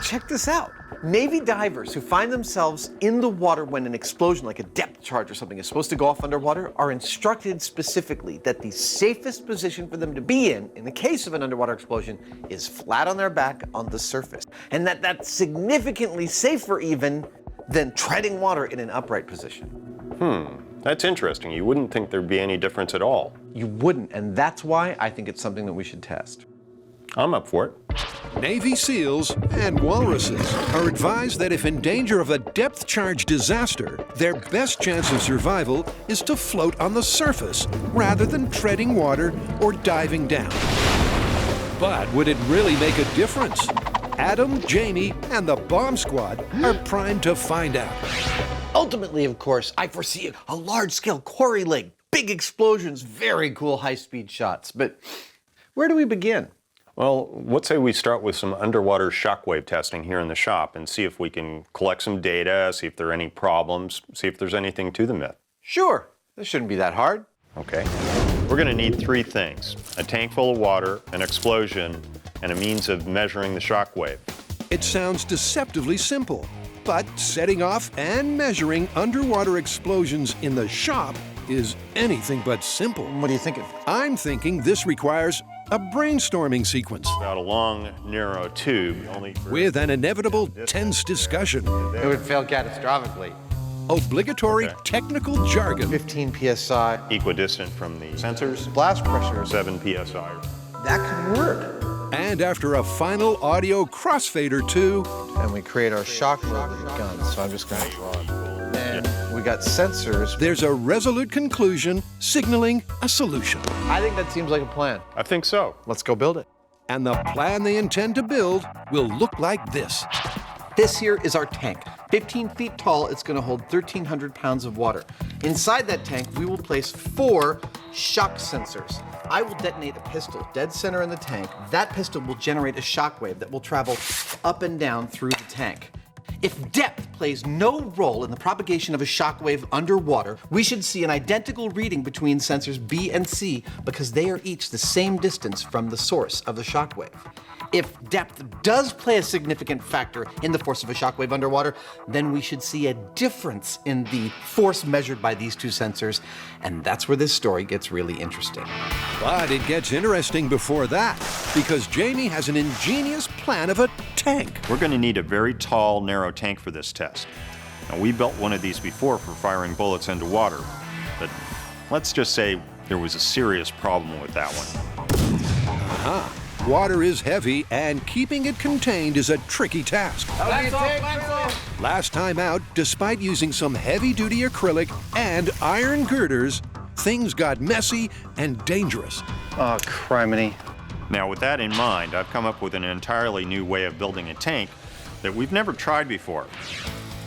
check this out. Navy divers who find themselves in the water when an explosion, like a depth charge or something, is supposed to go off underwater, are instructed specifically that the safest position for them to be in the case of an underwater explosion, is flat on their back on the surface. And that's significantly safer even than treading water in an upright position. That's interesting. You wouldn't think there'd be any difference at all. You wouldn't, and that's why I think it's something that we should test. I'm up for it. Navy SEALs and walruses are advised that if in danger of a depth charge disaster, their best chance of survival is to float on the surface rather than treading water or diving down. But would it really make a difference? Adam, Jamie, and the bomb squad are primed to find out. Ultimately, of course, I foresee a large-scale quarry lake, big explosions, very cool high-speed shots. But where do we begin? Well, let's say we start with some underwater shockwave testing here in the shop and see if we can collect some data, see if there are any problems, see if there's anything to the myth. Sure, this shouldn't be that hard. Okay. We're going to need three things: a tank full of water, an explosion, and a means of measuring the shockwave. It sounds deceptively simple, but setting off and measuring underwater explosions in the shop is anything but simple. What are you thinking? I'm thinking this requires a brainstorming sequence About a long, narrow tube, with an inevitable tense discussion, It would fail catastrophically. obligatory technical jargon, 15 psi. equidistant from the sensors, Blast pressure. 7 psi. That could work. and after a final audio crossfade or two, And we create our shockwave with the gun. So I'm just going to draw it. And we got sensors. there's a resolute conclusion signaling a solution. I think that seems like a plan. I think so. Let's go build it. And the plan they intend to build will look like this. This here is our tank. 15 feet tall, it's gonna hold 1,300 pounds of water. Inside that tank, we will place 4 shock sensors. I will detonate a pistol dead center in the tank. That pistol will generate a shockwave that will travel up and down through the tank. If depth plays no role in the propagation of a shockwave underwater, we should see an identical reading between sensors B and C because they are each the same distance from the source of the shockwave. If depth does play a significant factor in the force of a shockwave underwater, then we should see a difference in the force measured by these two sensors, and that's where this story gets really interesting. But it gets interesting before that, because Jamie has an ingenious plan of a tank. We're going to need a very tall, narrow tank for this test. Now, we built one of these before for firing bullets into water, but let's just say there was a serious problem with that one. Water is heavy, and keeping it contained is a tricky task. Last time out, despite using some heavy-duty acrylic and iron girders, things got messy and dangerous. Oh, criminy. Now, with that in mind, I've come up with an entirely new way of building a tank that we've never tried before.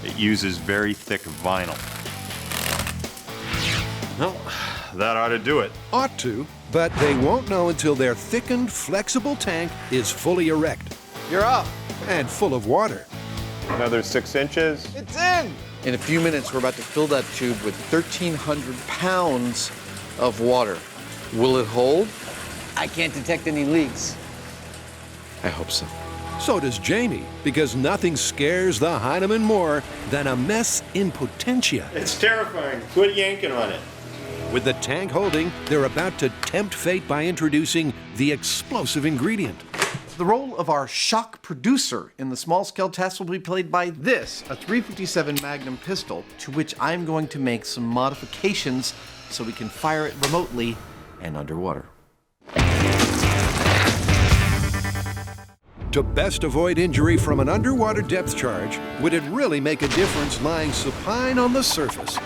It uses very thick vinyl. Well, that ought to do it. Ought to, but they won't know until their thickened, flexible tank is fully erect You're up. and full of water. Another 6 inches. It's in. In a few minutes, we're about to fill that tube with 1,300 pounds of water. Will it hold? I can't detect any leaks. I hope so. So does Jamie, because nothing scares the Heinemann more than a mess in potentia. It's terrifying. Quit yanking on it. With the tank holding, they're about to tempt fate by introducing the explosive ingredient. The role of our shock producer in the small-scale test will be played by this, a .357 Magnum pistol, to which I'm going to make some modifications so we can fire it remotely and underwater. To best avoid injury from an underwater depth charge, would it really make a difference lying supine on the surface?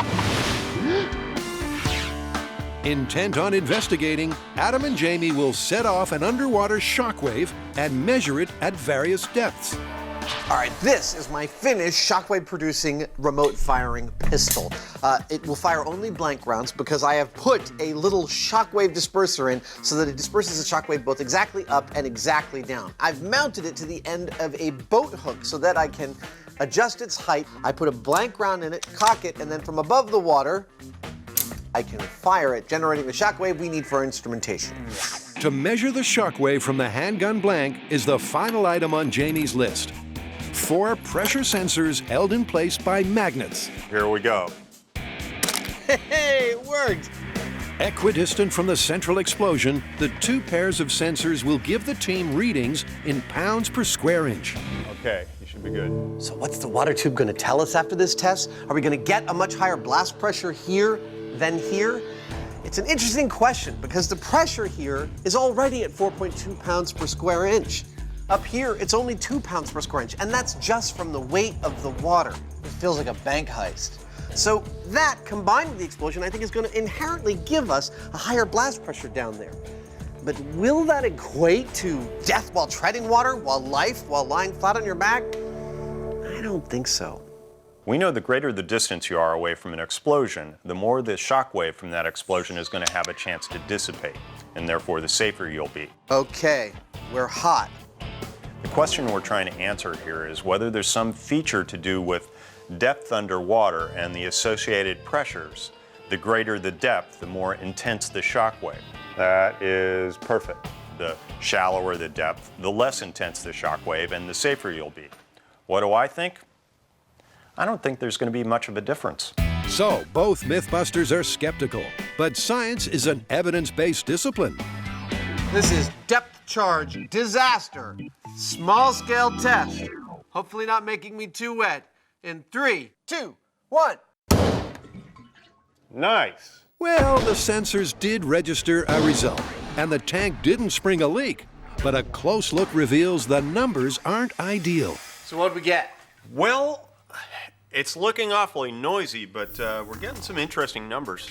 Intent on investigating, Adam and Jamie will set off an underwater shockwave and measure it at various depths. All right, this is my finished shockwave-producing remote-firing pistol. It will fire only blank rounds because I have put a little shockwave disperser in so that it disperses the shockwave both exactly up and exactly down. I've mounted it to the end of a boat hook so that I can adjust its height. I put a blank round in it, cock it, and then from above the water, I can fire it, generating the shockwave we need for our instrumentation. To measure the shockwave from the handgun blank is the final item on Jamie's list. 4 pressure sensors held in place by magnets. Here we go. Hey, it worked! Equidistant from the central explosion, the 2 pairs of sensors will give the team readings in pounds per square inch. Okay, you should be good. So what's the water tube going to tell us after this test? Are we going to get a much higher blast pressure here than here? It's an interesting question because the pressure here is already at 4.2 pounds per square inch. Up here, it's only 2 pounds per square inch, and that's just from the weight of the water. It feels like a bank heist. So that, combined with the explosion, I think is going to inherently give us a higher blast pressure down there. But will that equate to death while treading water, while lying flat on your back? I don't think so. We know the greater the distance you are away from an explosion, the more the shock wave from that explosion is going to have a chance to dissipate, and therefore the safer you'll be. Okay, we're hot. The question we're trying to answer here is whether there's some feature to do with depth underwater and the associated pressures. The greater the depth, the more intense the shock wave. That is perfect. The shallower the depth, the less intense the shock wave, and the safer you'll be. What do I think? I don't think there's going to be much of a difference. So, both Mythbusters are skeptical, but science is an evidence-based discipline. This is depth charge disaster. Small scale test. Hopefully not making me too wet. In 3, 2, 1. Nice. Well, the sensors did register a result, and the tank didn't spring a leak. But a close look reveals the numbers aren't ideal. So what'd we get? Well, it's looking awfully noisy, but we're getting some interesting numbers.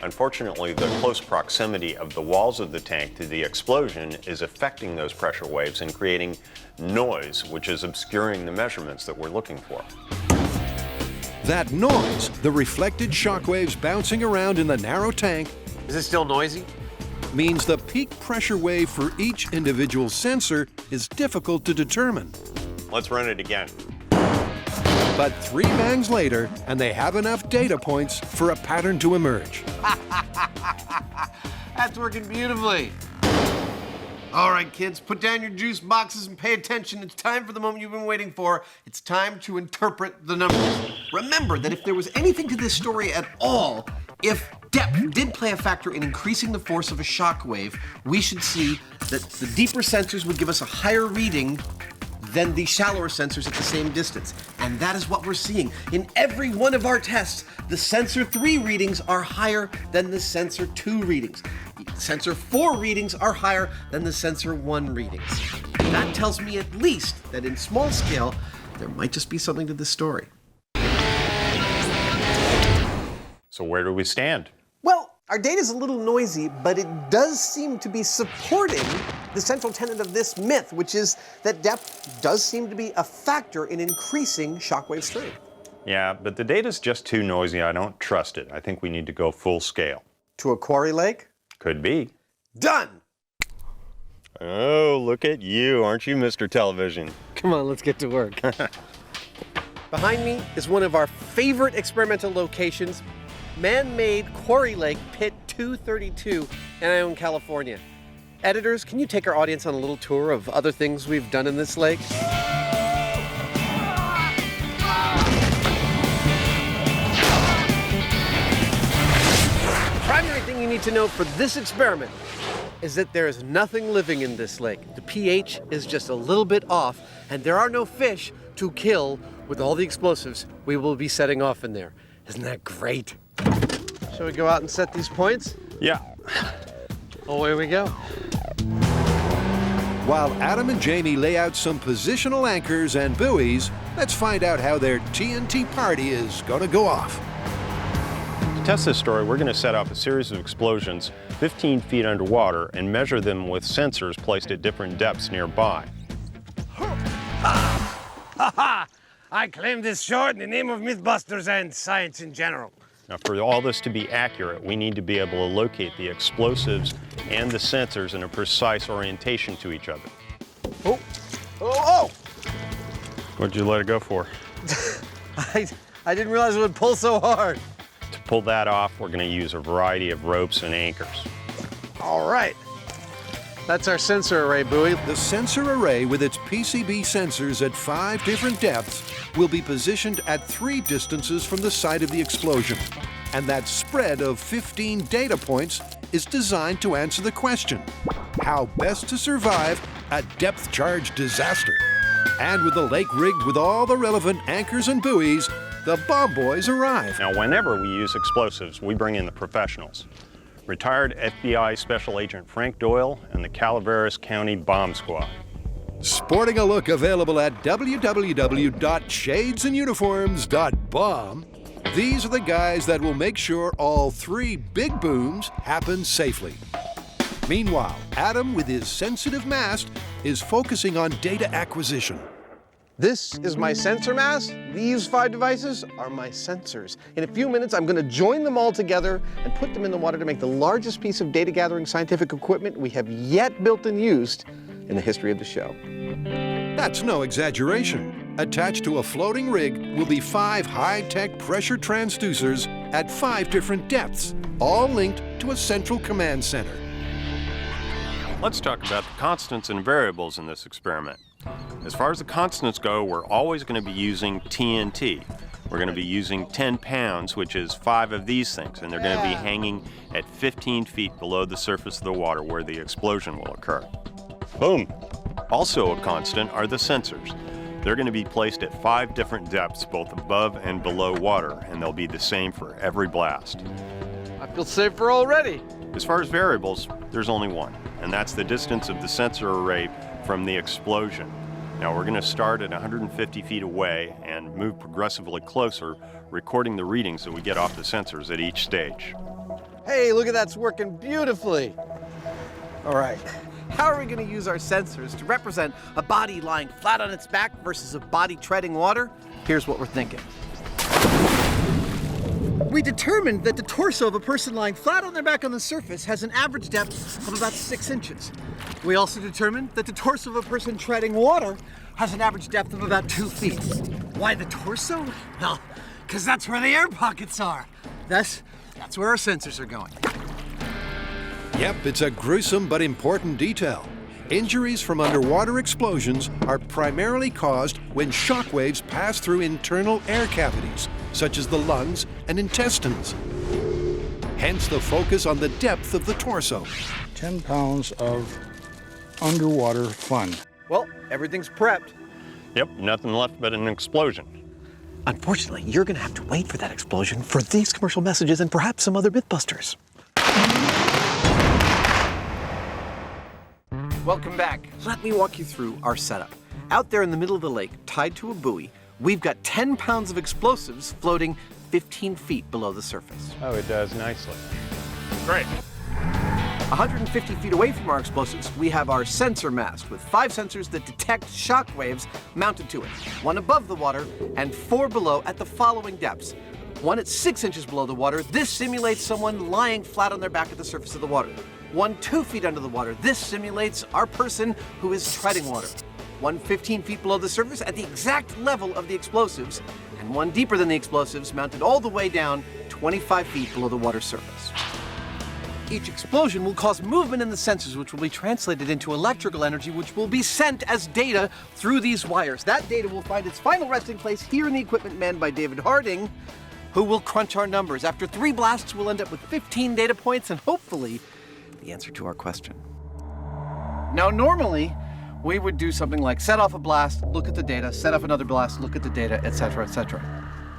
Unfortunately, the close proximity of the walls of the tank to the explosion is affecting those pressure waves and creating noise, which is obscuring the measurements that we're looking for. That noise, the reflected shockwaves bouncing around in the narrow tank, Is it still noisy? means the peak pressure wave for each individual sensor is difficult to determine. Let's run it again. But 3 bangs later, and they have enough data points for a pattern to emerge. That's working beautifully. All right, kids, put down your juice boxes and pay attention. It's time for the moment you've been waiting for. It's time to interpret the numbers. Remember that if there was anything to this story at all, if depth did play a factor in increasing the force of a shock wave, we should see that the deeper sensors would give us a higher reading than the shallower sensors at the same distance. And that is what we're seeing. In every one of our tests, the sensor 3 readings are higher than the sensor 2 readings. Sensor 4 readings are higher than the sensor 1 readings. That tells me at least that in small scale, there might just be something to this story. So where do we stand? Well, our data is a little noisy, but it does seem to be supporting the central tenet of this myth, which is that depth does seem to be a factor in increasing shockwave strength. Yeah, but the data's just too noisy. I don't trust it. I think we need to go full scale. To a quarry lake? Could be. Done! Oh, look at you. Aren't you Mr. Television? Come on, let's get to work. Behind me is one of our favorite experimental locations, man-made Quarry Lake Pit 232 in Ione, California. Editors, can you take our audience on a little tour of other things we've done in this lake? Primary thing you need to know for this experiment is that there is nothing living in this lake. The pH is just a little bit off, and there are no fish to kill with all the explosives we will be setting off in there. Isn't that great? Shall we go out and set these points? Yeah. Away we go. While Adam and Jamie lay out some positional anchors and buoys, let's find out how their TNT party is going to go off. To test this story, we're going to set off a series of explosions 15 feet underwater and measure them with sensors placed at different depths nearby. I claim this shore in the name of MythBusters and science in general. Now, for all this to be accurate, we need to be able to locate the explosives and the sensors in a precise orientation to each other. Oh! Oh! What'd you let it go for? I didn't realize it would pull so hard. To pull that off, we're going to use a variety of ropes and anchors. All right. That's our sensor array buoy. The sensor array with its PCB sensors at 5 different depths will be positioned at 3 distances from the site of the explosion. And that spread of 15 data points is designed to answer the question, how best to survive a depth charge disaster? And with the lake rigged with all the relevant anchors and buoys, the bomb boys arrive. Now, whenever we use explosives, we bring in the professionals. Retired FBI Special Agent Frank Doyle and the Calaveras County Bomb Squad. Sporting a look available at www.shadesanduniforms.bomb, these are the guys that will make sure all 3 big booms happen safely. Meanwhile, Adam, with his sensitive mast, is focusing on data acquisition. This is my sensor mast. These 5 devices are my sensors. In a few minutes, I'm going to join them all together and put them in the water to make the largest piece of data gathering scientific equipment we have yet built and used in the history of the show. That's no exaggeration. Attached to a floating rig will be 5 high-tech pressure transducers at 5 different depths, all linked to a central command center. Let's talk about the constants and variables in this experiment. As far as the constants go, we're always going to be using TNT. We're going to be using 10 pounds, which is 5 of these things, and they're going to be hanging at 15 feet below the surface of the water where the explosion will occur. Boom! Also a constant are the sensors. They're going to be placed at 5 different depths, both above and below water, and they'll be the same for every blast. I feel safer already. As far as variables, there's only one, and that's the distance of the sensor array from the explosion. Now we're going to start at 150 feet away and move progressively closer, recording the readings that we get off the sensors at each stage. Hey, look at that's working beautifully. All right. How are we going to use our sensors to represent a body lying flat on its back versus a body treading water? Here's what we're thinking. We determined that the torso of a person lying flat on their back on the surface has an average depth of about 6 inches. We also determined that the torso of a person treading water has an average depth of about 2 feet. Why the torso? Well, because that's where the air pockets are. That's where our sensors are going. Yep, it's a gruesome but important detail. Injuries from underwater explosions are primarily caused when shock waves pass through internal air cavities, such as the lungs and intestines. Hence the focus on the depth of the torso. 10 pounds of underwater fun. Well, everything's prepped. Yep, nothing left but an explosion. Unfortunately, you're going to have to wait for that explosion for these commercial messages and perhaps some other MythBusters. Welcome back. Let me walk you through our setup. Out there in the middle of the lake, tied to a buoy, we've got 10 pounds of explosives floating 15 feet below the surface. Oh, it does nicely. Great. 150 feet away from our explosives, we have our sensor mast with 5 sensors that detect shock waves mounted to it. 1 above the water and 4 below at the following depths. 1 at 6 inches below the water. This simulates someone lying flat on their back at the surface of the water. 1 2 feet under the water. This simulates our person who is treading water. 1 15 feet below the surface at the exact level of the explosives, and 1 deeper than the explosives, mounted all the way down 25 feet below the water surface. Each explosion will cause movement in the sensors, which will be translated into electrical energy, which will be sent as data through these wires. That data will find its final resting place here in the equipment manned by David Harding, who will crunch our numbers. After 3 blasts, we'll end up with 15 data points and hopefully the answer to our question. Now, normally, we would do something like set off a blast, look at the data, set off another blast, look at the data, etc., etc.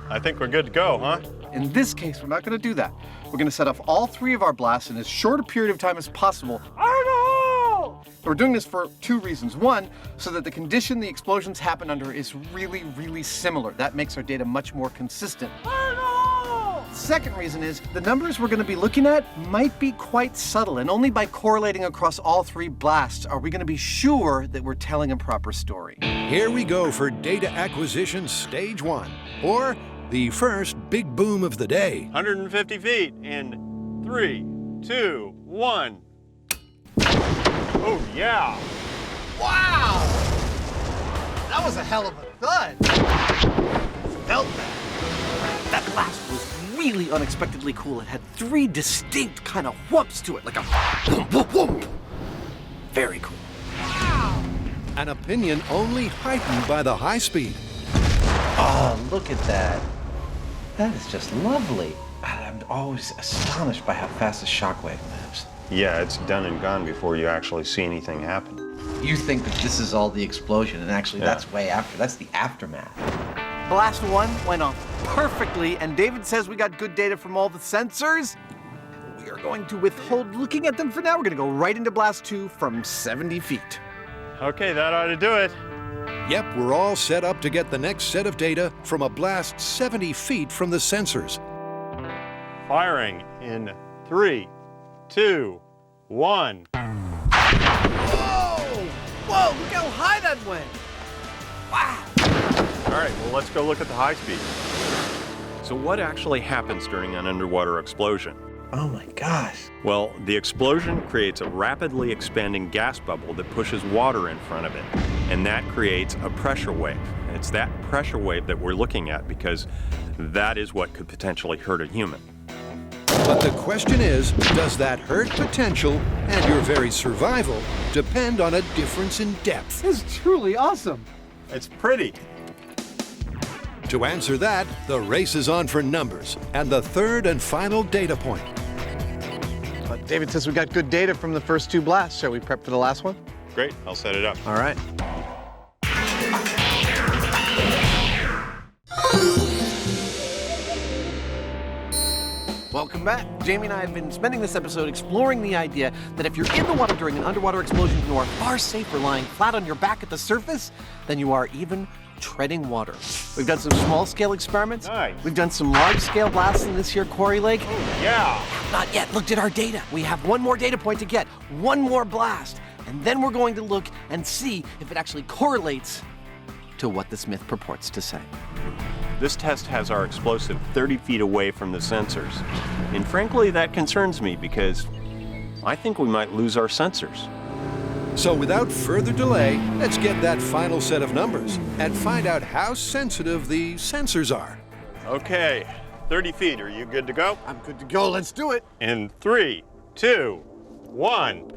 I think we're good to go, huh? In this case, we're not going to do that. We're going to set off all 3 of our blasts in as short a period of time as possible. Arnold! We're doing this for 2 reasons. 1, so that the condition the explosions happen under is really, really similar. That makes our data much more consistent. Arnold! Second reason is the numbers we're going to be looking at might be quite subtle, and only by correlating across all 3 blasts are we going to be sure that we're telling a proper story. Here we go for data acquisition stage 1, or the first big boom of the day. 150 feet in 3, 2, 1. Oh, yeah. Wow! That was a hell of a thud. Felt that. That blast was really unexpectedly cool. It had 3 distinct kind of whoops to it, like a whoop, whoop, whoop. Very cool. An opinion only heightened by the high speed. Oh, look at that. That is just lovely. I'm always astonished by how fast a shockwave moves. Yeah, it's done and gone before you actually see anything happen. You think that this is all the explosion, and actually that's way after. That's the aftermath. Blast 1 went off perfectly, and David says we got good data from all the sensors. We are going to withhold looking at them for now. We're going to go right into Blast 2 from 70 feet. Okay, that ought to do it. Yep, we're all set up to get the next set of data from a blast 70 feet from the sensors. Firing in 3, 2, 1. Whoa, look how high that went. Wow. All right, well, let's go look at the high speed. So what actually happens during an underwater explosion? Oh my gosh. Well, the explosion creates a rapidly expanding gas bubble that pushes water in front of it, and that creates a pressure wave. It's that pressure wave that we're looking at because that is what could potentially hurt a human. But the question is, does that hurt potential and your very survival depend on a difference in depth? This is truly awesome. It's pretty. To answer that, the race is on for numbers and the third and final data point. But David says we got good data from the first 2 blasts. Shall we prep for the last one? Great, I'll set it up. All right. Welcome back. Jamie and I have been spending this episode exploring the idea that if you're in the water during an underwater explosion, you are far safer lying flat on your back at the surface than you are even treading water. We've done some small-scale experiments. Nice. We've done some large-scale blasts in this here quarry lake. Yeah. Not yet looked at our data. We have one more data point to get, one more blast, and then we're going to look and see if it actually correlates to what this myth purports to say. This test has our explosive 30 feet away from the sensors. And frankly, that concerns me because I think we might lose our sensors. So without further delay, let's get that final set of numbers and find out how sensitive the sensors are. Okay, 30 feet. Are you good to go? I'm good to go. Let's do it. In 3, 2, 1.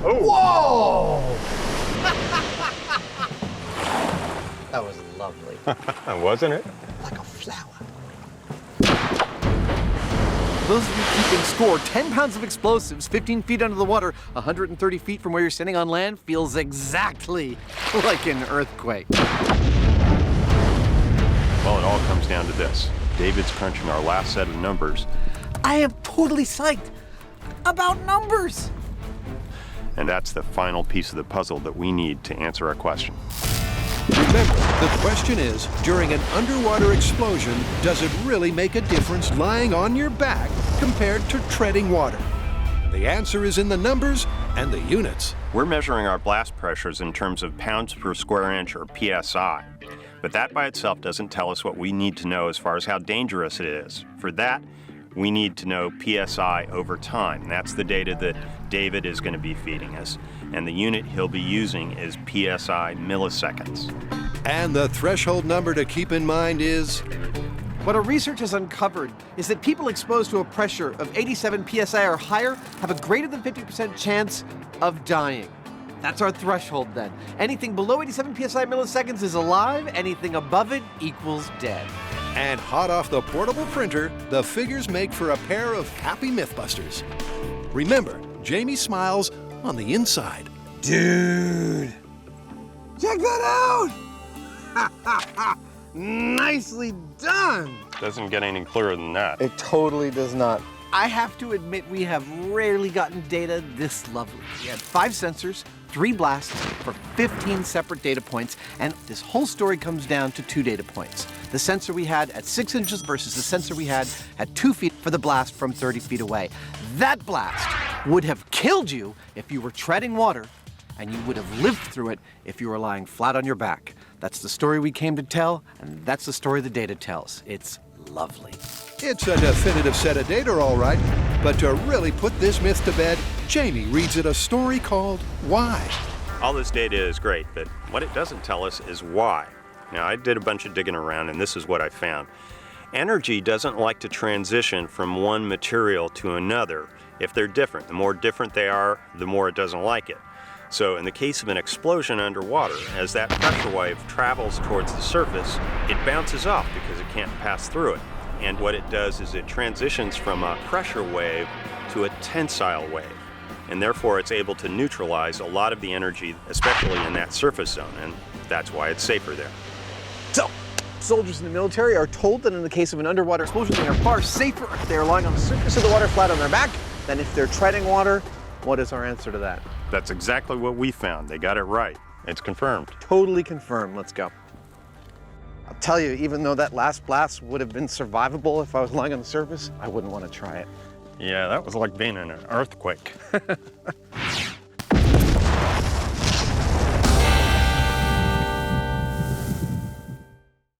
Oh! Whoa! That was lovely. Wasn't it? Like a flower. Those of you keeping score, 10 pounds of explosives, 15 feet under the water, 130 feet from where you're standing on land, feels exactly like an earthquake. Well, it all comes down to this. David's crunching our last set of numbers, I am totally psyched about numbers. and that's the final piece of the puzzle that we need to answer our question. Remember, the question is, during an underwater explosion, does it really make a difference lying on your back compared to treading water? The answer is in the numbers and the units. We're measuring our blast pressures in terms of pounds per square inch, or PSI. But that by itself doesn't tell us what we need to know as far as how dangerous it is. For that, we need to know PSI over time. That's the data that David is going to be feeding us. And the unit he'll be using is PSI milliseconds. And the threshold number to keep in mind is... What our research has uncovered is that people exposed to a pressure of 87 psi or higher have a greater than 50% chance of dying. That's our threshold then. Anything below 87 psi milliseconds is alive, anything above it equals dead. And hot off the portable printer, the figures make for a pair of happy MythBusters. Remember, Jamie smiles on the inside. Dude! Check that out! Nicely done! Doesn't get any clearer than that. It totally does not. I have to admit, we have rarely gotten data this lovely. We had 5 sensors, 3 blasts for 15 separate data points, and this whole story comes down to 2 data points. The sensor we had at 6 inches versus the sensor we had at 2 feet for the blast from 30 feet away. That blast would have killed you if you were treading water, and you would have lived through it if you were lying flat on your back. That's the story we came to tell, and that's the story the data tells. It's lovely. It's a definitive set of data, all right. But to really put this myth to bed, Jamie reads it a story called Why? All this data is great, but what it doesn't tell us is why. Now, I did a bunch of digging around, and this is what I found. Energy doesn't like to transition from one material to another if they're different. The more different they are, the more it doesn't like it. So in the case of an explosion underwater, as that pressure wave travels towards the surface, it bounces off because it can't pass through it. And what it does is it transitions from a pressure wave to a tensile wave. And therefore it's able to neutralize a lot of the energy, especially in that surface zone, and that's why it's safer there. So, soldiers in the military are told that in the case of an underwater explosion, they are far safer if they are lying on the surface of the water flat on their back than if they're treading water. What is our answer to that? That's exactly what we found. They got it right. It's confirmed. Totally confirmed. Let's go. I'll tell you, even though that last blast would have been survivable if I was lying on the surface, I wouldn't want to try it. Yeah, that was like being in an earthquake.